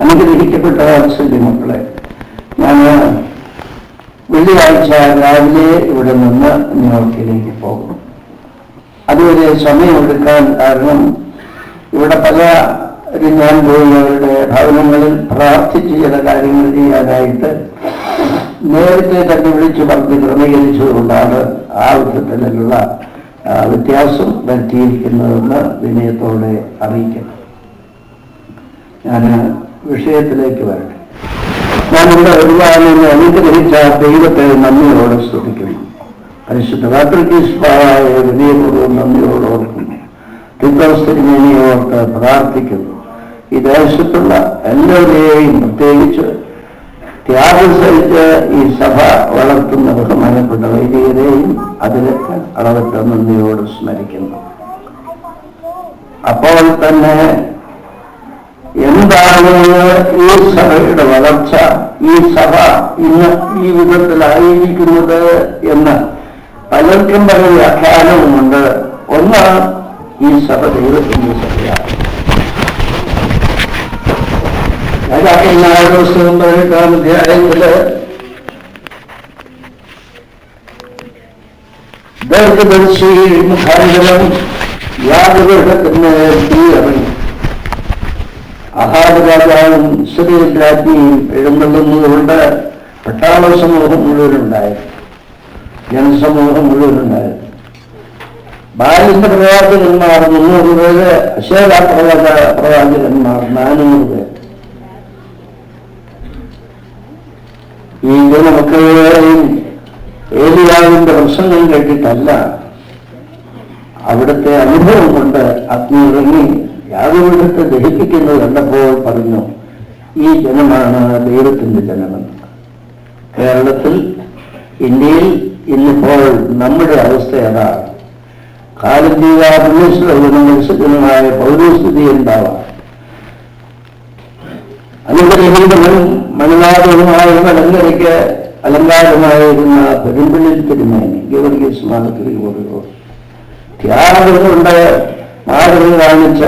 അനുഗ്രഹിക്കപ്പെട്ട വാത്സല്യ മക്കളെ, ഞാൻ വെള്ളിയാഴ്ച രാവിലെ ഇവിടെ നിന്ന് ന്യൂയോർക്കിലേക്ക് പോകും. അതുവരെ സമയമെടുക്കാൻ കാരണം ഇവിടെ പലരും ഞാൻ പോയി അവരുടെ ഭവനങ്ങളിൽ പ്രാർത്ഥിച്ച് ചില കാര്യങ്ങൾ ചെയ്യാനായിട്ട് നേരത്തെ തന്നെ വിളിച്ചു പറഞ്ഞ് ക്രമീകരിച്ചതുകൊണ്ടാണ് ആ വിധത്തിലുള്ള വ്യത്യാസം വരുത്തിയിരിക്കുന്നതെന്ന് വിനയത്തോടെ അറിയിക്കണം. ഞാൻ വിഷയത്തിലേക്ക് വരട്ടെ. ഞാനിവിടെ ഒരുപാട് അനുഗ്രഹിച്ച ദൈവത്തെ നന്ദിയോടെ സ്തുതിക്കുന്നു. പരിശുദ്ധ കാത്രീസ്പായ വിനയപൂർവ്വം നന്ദിയോടെ ഓർക്കുന്നു. തിരുമേനിയോർത്ത് പ്രാർത്ഥിക്കുന്നു. ഈ ദേശത്തുള്ള എല്ലാവരെയും പ്രത്യേകിച്ച് ത്യാഗം സഹിച്ച് ഈ സഭ വളർത്തുന്ന ബഹുമാനപ്പെട്ട വൈദികരെയും അതിലൊക്കെ അളവറ്റ നന്ദിയോട് സ്മരിക്കുന്നു. അപ്പോൾ തന്നെ എന്താണ് ഈ സഭയുടെ വളർച്ച, ഈ സഭ ഇന്ന് ഈ വിധത്തിലായിരിക്കുന്നത് എന്ന് പലർക്കും പല വ്യാഖ്യാനവുമുണ്ട്. ഒന്ന്, ഈ സഭ ദൈവത്തിന്റെ സഭയാണ്. രാജാക്കന്മാരുടെ പുസ്തകം 18-ാം അധ്യായത്തില് ദീർഘദർശി മുഖാന്തരം യാഗപീഠത്തിന് തീ ഇറങ്ങി. അഹാബ് രാജാവും ഇസ്രായേൽ രാജ്ഞിയും എഴുന്നള്ളുന്നതുകൊണ്ട് പട്ടാള സമൂഹം മുഴുവനുണ്ടായിരുന്നു, ജനസമൂഹം മുഴുവനുണ്ടായിരുന്നു. ബാലിന്റെ പ്രവാചകന്മാർ 300 പേര്, അശേര പ്രവാചകന്മാർ 400 പേര്. ഈ ജനമക്കളെയും ഏലിയാവിന്റെ പ്രസംഗം കേട്ടിട്ടല്ല, അവിടുത്തെ അനുഭവം കൊണ്ട് അഗ്നി ഇറങ്ങി യാഗപീഠത്തെ ദഹിപ്പിക്കുന്നത് കണ്ടപ്പോൾ പറഞ്ഞു, ഈ ജനമാണ് ദൈവത്തിന്റെ ജനമെന്ന്. കേരളത്തിൽ, ഇന്ത്യയിൽ ഇന്നിപ്പോൾ നമ്മുടെ അവസ്ഥ അതാണ്. കാലജീവാഭിമത്സരമായ പൗരസ്ഥിതി ഉണ്ടാവാം. അനുഗ്രഹീതനും മനുനാഥവുമായ മലങ്കരയ്ക്ക് അലങ്കാരമായിരുന്ന പെരുമ്പള്ളിൽ തിരുമേനി ഗീവർഗീസ് മാതൃകയോ ത്യാഗം കൊണ്ട് മാതൃക കാണിച്ച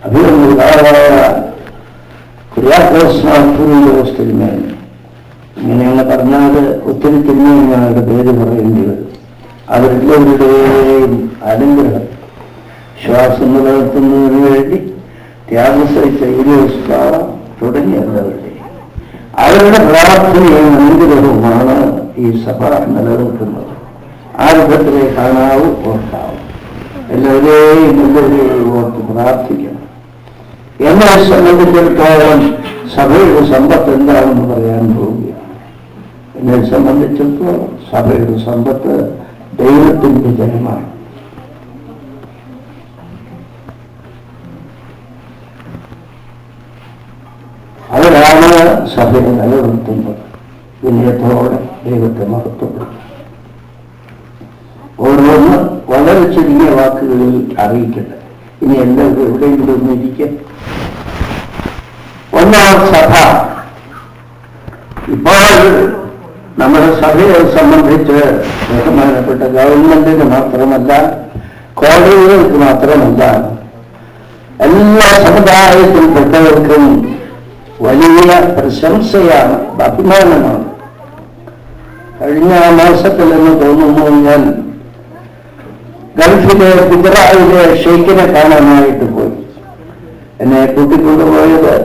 അഭിനന്ദാവായ കുര്യാക്കോസ് മാതൃകയോസ് തിരുമേനി. ഇങ്ങനെയാണ് പറഞ്ഞാൽ ഒത്തിരി തിരുമേനിയുടെ പേര് പറയേണ്ടി വരും. അവരെല്ലാവരുടെയും അനുഗ്രഹം ശ്വാസം നിലനിർത്തുന്നതിന് വേണ്ടി ത്യാഗം സഹിച്ച തുടങ്ങിയവരുടെ അവരുടെ പ്രാർത്ഥനയും അനുഗ്രഹവുമാണ് ഈ സഭ നിലനിൽക്കുന്നത്. ആ രൂപത്തിലെ കാണാവൂ, ഓർക്കാവൂ. എല്ലാവരെയും ഓർത്ത് പ്രാർത്ഥിക്കണം. എന്നെ സംബന്ധിച്ചിടത്തോളം സഭയുടെ സമ്പത്ത് എന്താണെന്ന് പറയാൻ പോവുകയാണ്. എന്നെ സംബന്ധിച്ചിടത്തോളം സഭയുടെ സമ്പത്ത് ദൈവത്തിന്റെ ജനമാണ്. അവരാണ് സഭയെ നിലനിർത്തുന്നത്. വിനയത്തോടെ ദൈവത്തെ മഹത്വപ്പെടുത്തും. ഓരോന്ന് വളരെ ചുരുങ്ങിയ വാക്കുകളിൽ അറിയിക്കട്ടെ. ഇനി എല്ലാവരും എവിടെയെങ്കിലും ഒന്ന് ഇരിക്കും. ഒന്നാം സഭ. ഇപ്പോൾ നമ്മുടെ സഭയെ സംബന്ധിച്ച് ബഹുമാനപ്പെട്ട ഗവൺമെന്റിന് മാത്രമല്ല, കോടതികൾക്ക് മാത്രമല്ല, എല്ലാ സമുദായത്തിൽപ്പെട്ടവർക്കും വലിയ പ്രശംസയാണ്, അഭിമാനമാണ്. കഴിഞ്ഞ മാസത്തിലെന്ന് തോന്നുന്നു ഞാൻ ഗൾഫിലെ ഗുജറാത്തിലെ ഷെയ്ഖിനെ കാണാനായിട്ട് പോയി. എന്നെ കൂട്ടിക്കൊണ്ടുപോയത്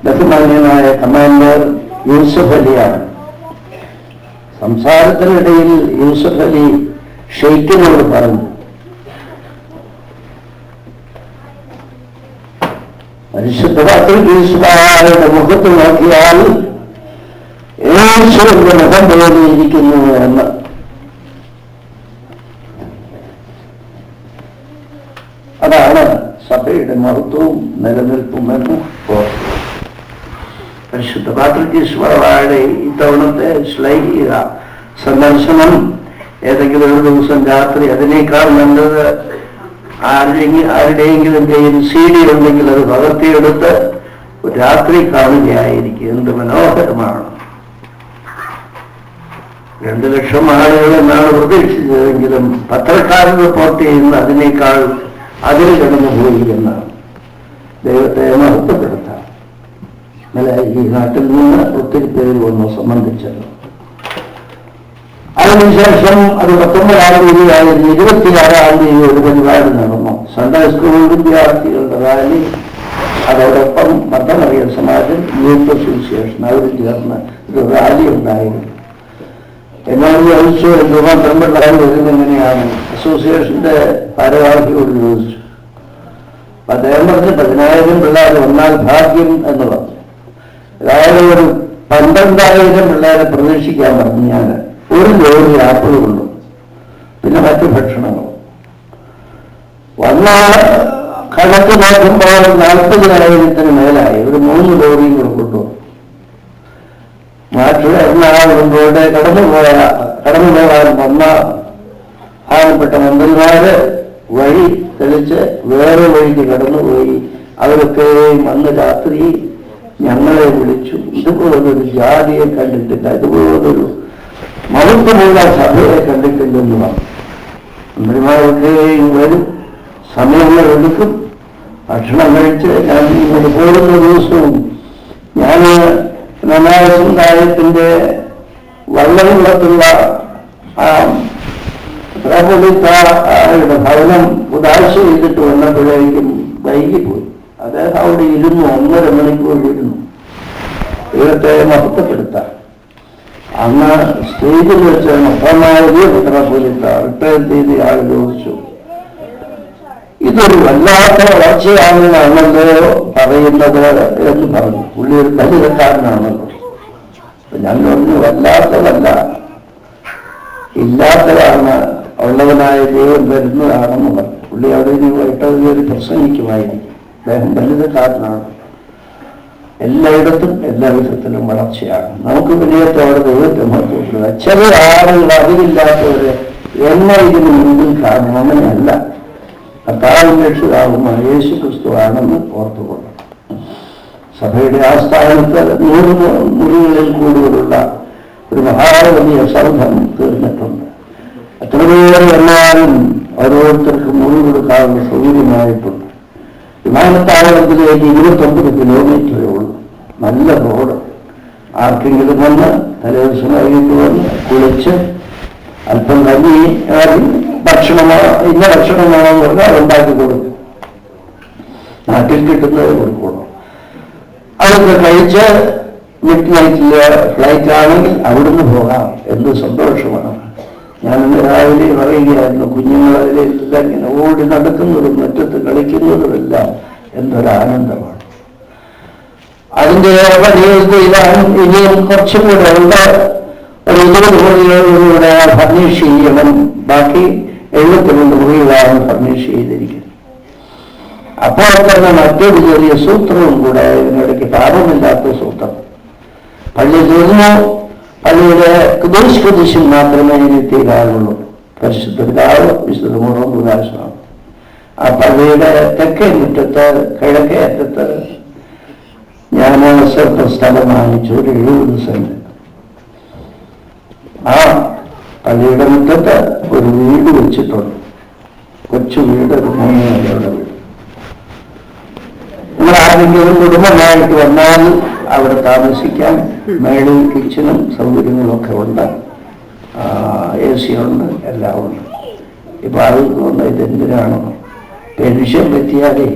ബഹുമാന്യനായ കമാൻഡർ യൂസഫ് അലിയാണ്. സംസാരത്തിനിടയിൽ യൂസഫ് അലി ഷെയ്ഖിനോട് പറഞ്ഞു, പരിശുദ്ധ മുഖത്ത് നോക്കിയാൽ യേശുവിന്റെ മുഖം പോലെയിരിക്കുന്നു എന്ന്. അതാണ് സഭയുടെ മഹത്വവും നിലനിൽപ്പുമെന്ന് ഓർക്കുക. പരിശുദ്ധ പാത്രികീശ്വരയുടെ ഇത്തവണത്തെ ശ്ലൈഹിക സന്ദർശനം ഏതെങ്കിലും ഒരു ദിവസം രാത്രി, അതിനേക്കാൾ നല്ലത് ആരുടെയെങ്കിലും കയ്യിൽ CD ഉണ്ടെങ്കിൽ അത് പകർത്തിയെടുത്ത് രാത്രി കാണുകയായിരിക്കും. എന്ത് മനോഹരമാണ്. 2 ലക്ഷം ആളുകൾ എന്നാണ് പ്രതീക്ഷിച്ചതെങ്കിലും പത്രക്കാരൻ റിപ്പോർട്ട് ചെയ്യുന്ന അതിനേക്കാൾ അതിൽ കടന്നുപോയി എന്നാണ്. ദൈവത്തെ മഹത്വപ്പെടുത്താം. ഈ നാട്ടിൽ നിന്ന് ഒത്തിരി പേര് വന്നു സംബന്ധിച്ചത്. അതിനുശേഷം അത് 19-ആം തീയതി ആയിരുന്നു. 26-ആം തീയതി ഒരു പരിപാടി നടന്നു. സൺഡേ സ്കൂൾ വിദ്യാർത്ഥികളുടെ റാലി, അതോടൊപ്പം മതമറിയ സമാജം, യൂത്ത് അസോസിയേഷൻ അവർ ചേർന്ന് ഒരു റാലി ഉണ്ടായിരുന്നു. എന്നോട് ചോദിച്ചു, എന്തുകൊണ്ട് പെൺപിള്ളേർ വരുന്നെങ്ങനെയാണ്? അസോസിയേഷന്റെ ഭാരവാഹിയോട് ചോദിച്ചു. അദ്ദേഹം പറഞ്ഞു, 10,000 പിള്ളേർ വന്നാൽ ഭാഗ്യം എന്ന് പറഞ്ഞു. അതായത് ഒരു 12,000 പിള്ളേരെ പ്രതീക്ഷിക്കാൻ പറഞ്ഞു. ഞാൻ ഒരു ലോറി ആപ്പിൾ കൊണ്ടു, പിന്നെ മറ്റു ഭക്ഷണങ്ങളും വന്ന കണക്ക് നോക്കുമ്പോൾ 40,000 മേലായി. ഒരു 3 ലോറിയും കൂടെ കൊണ്ടുപോകും. മാറ്റി എറണാകുളത്തോടെ കടന്നുപോകാൻ വന്ന പ്രധാനപ്പെട്ട മന്ത്രിമാര് വഴി തെളിച്ച് വേറെ വഴിക്ക് കടന്നുപോയി. അവരൊക്കെ അന്ന് രാത്രി ഞങ്ങളെ വിളിച്ചു. ഇതുപോലൊരു ജാതിയെ കണ്ടിട്ടില്ല, ഇതുപോലൊരു മഹത്വമുള്ള സഭയെ കണ്ടിട്ടില്ലെന്ന് പറഞ്ഞു. മന്ത്രിമാരൊക്കെ വരും, സമയങ്ങൾ എടുക്കും, ഭക്ഷണം കഴിച്ച് ഞാൻ ഇങ്ങോട്ട് പോകുന്ന ദിവസവും ഞാൻ നന്നായ സമുദായത്തിന്റെ വള്ളമുള്ളത്തുള്ള യുടെ ഭവനം ഉദാശ ചെയ്തിട്ട് വന്നപ്പോഴേക്കും വൈകിപ്പോയി. അദ്ദേഹം അവിടെ ഇരുന്നു, 1.5 മണിക്കൂർ ഇരുന്നു ദൈവത്തെ മഹത്വപ്പെടുത്താൻ. അന്ന് സ്റ്റേജിൽ വെച്ച് മൊത്തമായത് മെത്രാപ്പൊലീത്ത റിട്ടയർ ചെയ്ത ആൾ ചോദിച്ചു, ഇതൊരു വല്ലാത്ത വളർച്ചയാണെന്നാണല്ലോ പറയുന്നത് എന്ന് പറഞ്ഞു. പുള്ളി ഒരു ദലിതക്കാരനാണല്ലോ. ഞാൻ പറഞ്ഞു, വല്ലാത്തതല്ല, ഇല്ലാത്തതാണ്, ഉള്ളവനായ ദൈവം വരുന്നതാണെന്ന് പറഞ്ഞു. പുള്ളി അവിടെ ഇട്ടൊരു പ്രസംഗിക്കുമായിരിക്കും. അദ്ദേഹം ദലിതക്കാരനാണ്. എല്ലായിടത്തും എല്ലാ വിധത്തിലും വളർച്ചയാണ്. നമുക്ക് വിനയത്തോടെ ദൈവത്തെ മഹത്വപ്പെടുക. ചില ആളുകൾ അറിവില്ലാത്തവരെ എന്നെ ഇതിന് മുമ്പിൽ കാണും. അങ്ങനെയല്ല, കർത്താവും രക്ഷിതാവുമായ യേശു ക്രിസ്തു ആണെന്ന് ഓർത്തുകൊള്ളണം. സഭയുടെ ആസ്ഥാനത്ത് 100 മുറികളിൽ കൂടുതലുള്ള ഒരു മഹാവലിയ സൗധം തീർന്നിട്ടുണ്ട്. എത്ര പേര് എന്നാലും ഓരോരുത്തർക്ക് മുറി കൊടുക്കാനുള്ള സൗകര്യമായിട്ടുണ്ട്. വിമാനത്താവളത്തിലേക്ക് 29 കിലോമീറ്ററേ ഉള്ളൂ. നല്ല റോഡ്. ആർക്കെങ്കിലും വന്ന് തലേദിവസം വൈകിട്ട് വന്ന് കുളിച്ച് അല്പം കഞ്ഞി ഭക്ഷണമോ ഇന്ന ഭക്ഷണമാണോ എന്ന് പറഞ്ഞാൽ ഉണ്ടാക്കി കൊടുക്കും. നാട്ടിൽ കിട്ടുന്നത് കൊടുക്കണം. അതൊക്കെ കഴിച്ച് മിഡ് നൈറ്റില് ഫ്ലൈറ്റ് ആണെങ്കിൽ അവിടുന്ന് പോകാം. എന്ത് സന്തോഷമാണ്. ഞാനിന്ന് രാവിലെ പറയുകയായിരുന്നു, കുഞ്ഞുങ്ങളെല്ലാം ഇങ്ങനെ ഓടി നടക്കുന്നതും മുറ്റത്ത് കളിക്കുന്നതുമെല്ലാം എന്തൊരാനന്ദമാണ്. അതിൻ്റെ ജീവിതത്തിലാണ് ഇനിയും കുറച്ചും കൂടെ ഉണ്ട്. ഒരു 20 മുറികളിലൂടെ ഫർണിഷ് ചെയ്യണം. ബാക്കി 72 മുറികളാണ് ഫർണിഷ് ചെയ്തിരിക്കുന്നത്. അപ്പോൾ തന്നെ മറ്റൊരു ചെറിയ സൂത്രവും കൂടെ ഇതിനിടയ്ക്ക്, പാപമില്ലാത്ത സൂത്രം. പള്ളി തീർന്നു, പള്ളിയുടെ കുതിശ് മാത്രമേ എത്തിയിലാകുള്ളൂ. പരിശുദ്ധ പിതാവ് വിശുദ്ധ മുഴുവൻ ഉദാശമാണ്. ആ പള്ളിയുടെ തെക്കേ മുറ്റത്ത് കിഴക്കേ അറ്റത്ത് ഞാൻ സ്ഥലം വാങ്ങിച്ചു, ഒരു 70 സെന്റ്. ആ പള്ളിയുടെ മുറ്റത്ത് ഒരു വീട് വെച്ചിട്ടുണ്ട്. കൊച്ചു വീട്, ഒരു 3 നിലയുടെ വീട്. നിങ്ങൾ ആരെങ്കിലും കുടുംബമായിട്ട് വന്നാൽ അവിടെ താമസിക്കാൻ മേളിൽ കിച്ചണും സൗകര്യങ്ങളും ഒക്കെ ഉണ്ട്. AC ഉണ്ട്, എല്ലാം ഉണ്ട്. ഇപ്പൊ ആൾക്ക് തോന്നുന്നത് ഇതെന്തിനാണോ, പെൻഷൻ പറ്റിയാലേ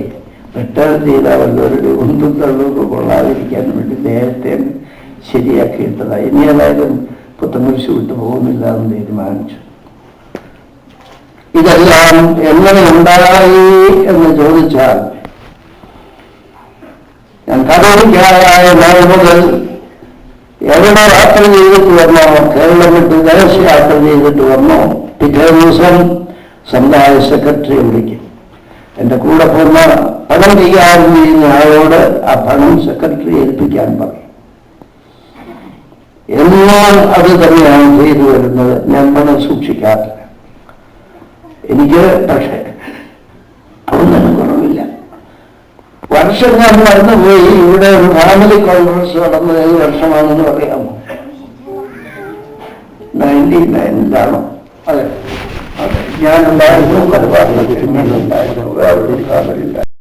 റിട്ടയർ ചെയ്താൽ വല്ലവരുടെ ഒന്നും തള്ളൊക്കെ കൊള്ളാതിരിക്കാൻ വേണ്ടി നേരത്തെ ശരിയാക്കിയിട്ടതാണ്. ഇനി ഏതായാലും പുത്തൻകുരിശ് വിട്ടു പോകുന്നില്ല എന്ന് തീരുമാനിച്ചു. ഇതെല്ലാം എങ്ങനെ ഉണ്ടായി എന്ന് ചോദിച്ചാൽ, ഞാൻ കഥോലിക്കാരായ നാൾ മുതൽ എവിടെ യാത്ര ചെയ്തിട്ട് വന്നോ, കേരളം വിട്ട് ദേശയാത്ര ചെയ്തിട്ട് വന്നോ, പിറ്റേ ദിവസം സമുദായ സെക്രട്ടറിയെ വിളിക്കും. എൻ്റെ കൂടെ പോകുന്ന പണം കൈകാര്യം ചെയ്യുന്ന ആളോട് ആ പണം സെക്രട്ടറി ഏൽപ്പിക്കാൻ പറയും. എല്ലാം അത് തന്നെയാണ് ചെയ്തു വരുന്നത്. ഞാൻ പണം സൂക്ഷിക്കാറില്ല. എനിക്ക് പക്ഷേ ഒന്നിനും കുറവില്ല. വർഷങ്ങൾ നടന്നുപോയി. ഇവിടെ ഒരു ഫാമിലി കോൺഫറൻസ് നടന്നത് ഏത് വർഷമാണെന്ന് പറയാമോ? 99-ലാണോ? അതെ, ഞാനുണ്ടായിരുന്നു, പരിപാടിയിലുണ്ടായിരുന്നു, വേറൊരു ഫാമിലി ഉണ്ടായിരുന്നു.